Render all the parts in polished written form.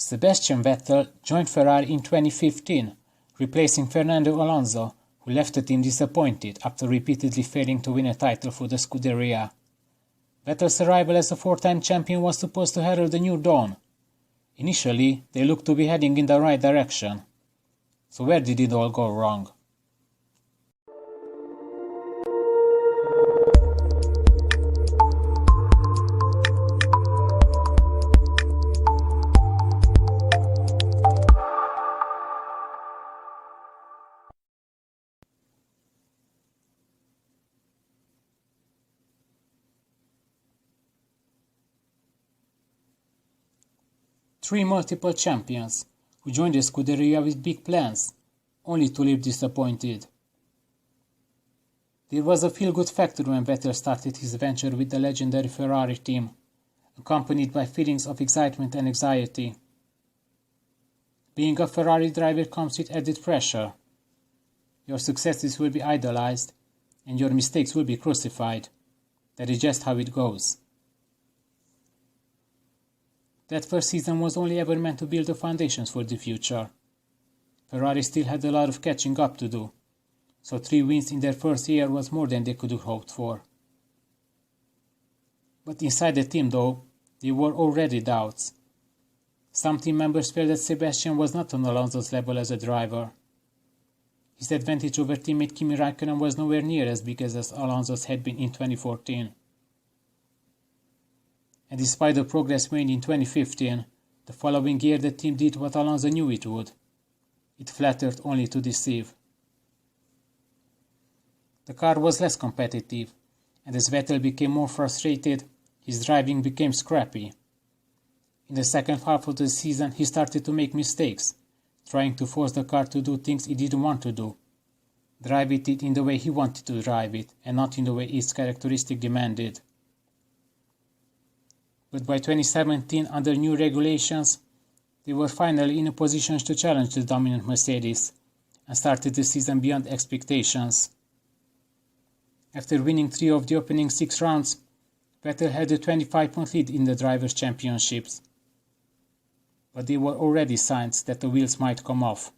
Sebastian Vettel joined Ferrari in 2015, replacing Fernando Alonso, who left the team disappointed after repeatedly failing to win a title for the Scuderia. Vettel's arrival as a four-time champion was supposed to herald a new dawn. Initially, they looked to be heading in the right direction. So where did it all go wrong? Three multiple champions who joined the Scuderia with big plans, only to leave disappointed. There was a feel-good factor when Vettel started his venture with the legendary Ferrari team, accompanied by feelings of excitement and anxiety. Being a Ferrari driver comes with added pressure. Your successes will be idolized, and your mistakes will be crucified. That is just how it goes. That first season was only ever meant to build the foundations for the future. Ferrari still had a lot of catching up to do, so 3 wins in their first year was more than they could have hoped for. But inside the team, though, there were already doubts. Some team members felt that Sebastian was not on Alonso's level as a driver. His advantage over teammate Kimi Räikkönen was nowhere near as big as Alonso's had been in 2014. And despite the progress made in 2015, the following year the team did what Alonso knew it would. It flattered only to deceive. The car was less competitive, and as Vettel became more frustrated, his driving became scrappy. In the second half of the season, he started to make mistakes, trying to force the car to do things it didn't want to do. Drive it in the way he wanted to drive it, and not in the way its characteristic demanded. But by 2017, under new regulations, they were finally in a position to challenge the dominant Mercedes and started the season beyond expectations. After winning 3 of the opening 6 rounds, Vettel had a 25-point lead in the Drivers' Championships. But there were already signs that the wheels might come off.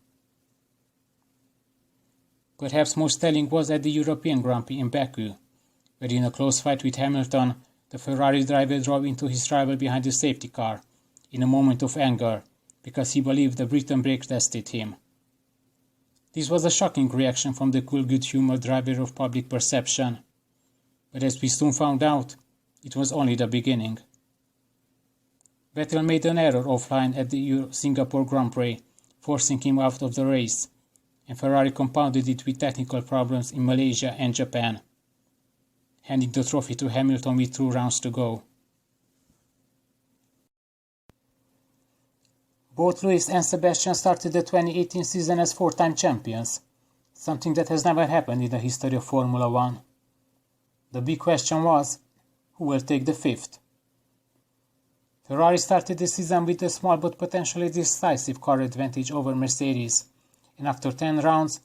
Perhaps most telling was at the European Grand Prix in Baku, where in a close fight with Hamilton, the Ferrari driver drove into his rival behind the safety car, in a moment of anger, because he believed the Britain brake tested him. This was a shocking reaction from the cool, good-humoured driver of public perception. But as we soon found out, it was only the beginning. Vettel made an error offline at the Singapore Grand Prix, forcing him out of the race, and Ferrari compounded it with technical problems in Malaysia and Japan, handing the trophy to Hamilton with 2 rounds to go. Both Lewis and Sebastian started the 2018 season as 4-time champions, something that has never happened in the history of Formula One. The big question was, who will take the 5th? Ferrari started the season with a small but potentially decisive car advantage over Mercedes, and after 10 rounds,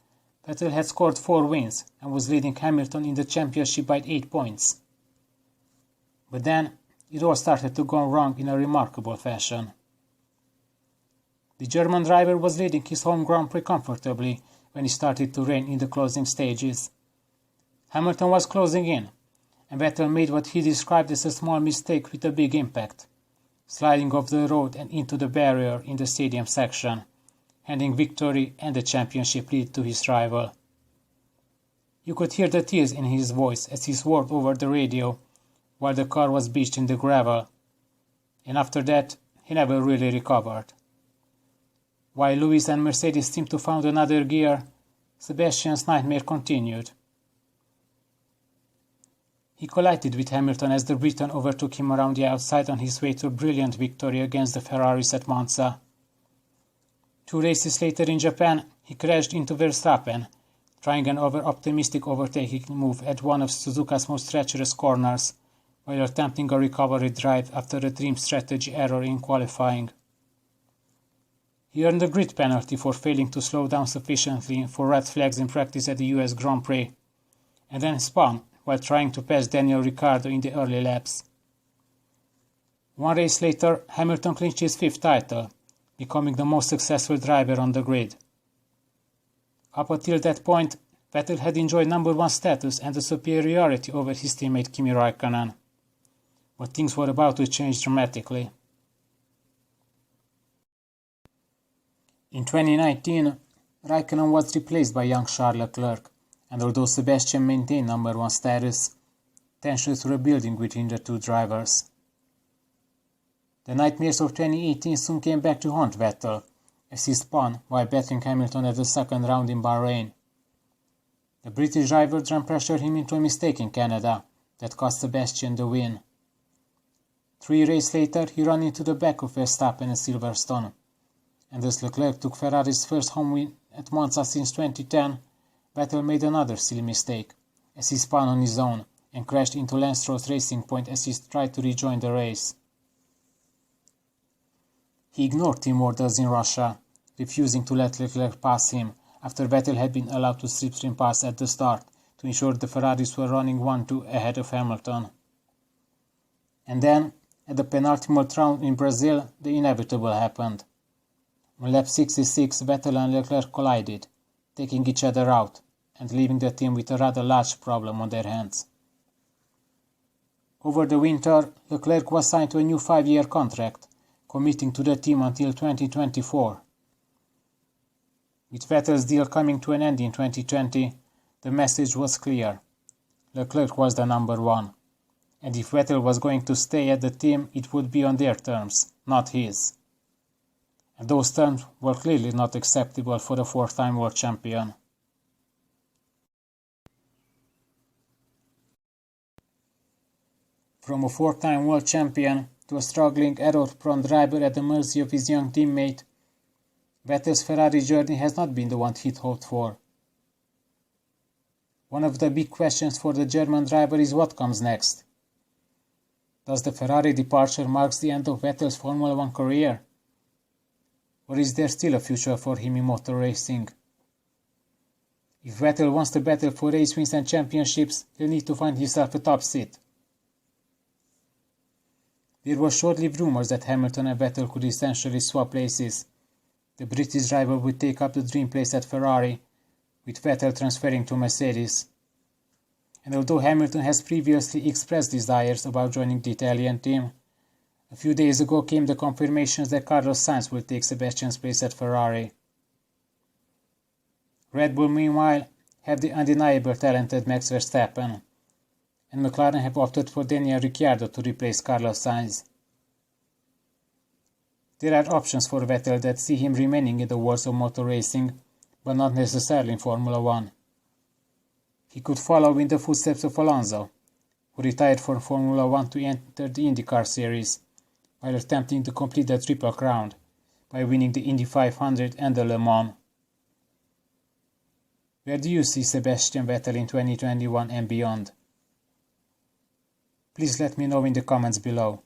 Vettel had scored 4 wins and was leading Hamilton in the championship by 8 points. But then, it all started to go wrong in a remarkable fashion. The German driver was leading his home Grand Prix comfortably when it started to rain in the closing stages. Hamilton was closing in, and Vettel made what he described as a small mistake with a big impact, sliding off the road and into the barrier in the stadium section, handing victory and the championship lead to his rival. You could hear the tears in his voice as he swore over the radio while the car was beached in the gravel, and after that he never really recovered. While Lewis and Mercedes seemed to find another gear, Sebastian's nightmare continued. He collided with Hamilton as the Briton overtook him around the outside on his way to a brilliant victory against the Ferraris at Monza. 2 races later in Japan, he crashed into Verstappen, trying an over-optimistic overtaking move at one of Suzuka's most treacherous corners, while attempting a recovery drive after a team strategy error in qualifying. He earned a grid penalty for failing to slow down sufficiently for red flags in practice at the US Grand Prix, and then spun while trying to pass Daniel Ricciardo in the early laps. 1 race later, Hamilton clinched his 5th title, becoming the most successful driver on the grid. Up until that point, Vettel had enjoyed number one status and a superiority over his teammate Kimi Raikkonen. But things were about to change dramatically. In 2019, Raikkonen was replaced by young Charles Leclerc, and although Sebastian maintained number one status, tensions were building between the two drivers. The nightmares of 2018 soon came back to haunt Vettel, as he spun while battling Hamilton at the second round in Bahrain. The British driver then pressured him into a mistake in Canada that cost Sebastian the win. 3 races later, he ran into the back of Verstappen at Silverstone, and as Leclerc took Ferrari's first home win at Monza since 2010, Vettel made another silly mistake, as he spun on his own and crashed into Lance Stroll's Racing Point as he tried to rejoin the race. He ignored team orders in Russia, refusing to let Leclerc pass him after Vettel had been allowed to slipstream pass at the start to ensure the Ferraris were running 1-2 ahead of Hamilton. And then, at the penultimate round in Brazil, the inevitable happened. On lap 66, Vettel and Leclerc collided, taking each other out and leaving the team with a rather large problem on their hands. Over the winter, Leclerc was signed to a new 5-year contract, committing to the team until 2024. With Vettel's deal coming to an end in 2020, the message was clear. Leclerc was the number one, and if Vettel was going to stay at the team, it would be on their terms, not his. And those terms were clearly not acceptable for a 4-time world champion. From a 4-time world champion to a struggling, error-prone driver at the mercy of his young teammate, Vettel's Ferrari journey has not been the one he'd hoped for. One of the big questions for the German driver is what comes next. Does the Ferrari departure mark the end of Vettel's Formula 1 career? Or is there still a future for him in motor racing? If Vettel wants to battle for race wins and championships, he'll need to find himself a top seat. There were short-lived rumors that Hamilton and Vettel could essentially swap places. The British driver would take up the dream place at Ferrari, with Vettel transferring to Mercedes. And although Hamilton has previously expressed desires about joining the Italian team, a few days ago came the confirmations that Carlos Sainz will take Sebastian's place at Ferrari. Red Bull, meanwhile, have the undeniable talented Max Verstappen, and McLaren have opted for Daniel Ricciardo to replace Carlos Sainz. There are options for Vettel that see him remaining in the world of motor racing, but not necessarily in Formula 1. He could follow in the footsteps of Alonso, who retired from Formula 1 to enter the IndyCar series, while attempting to complete the Triple Crown by winning the Indy 500 and the Le Mans. Where do you see Sebastian Vettel in 2021 and beyond? Please let me know in the comments below.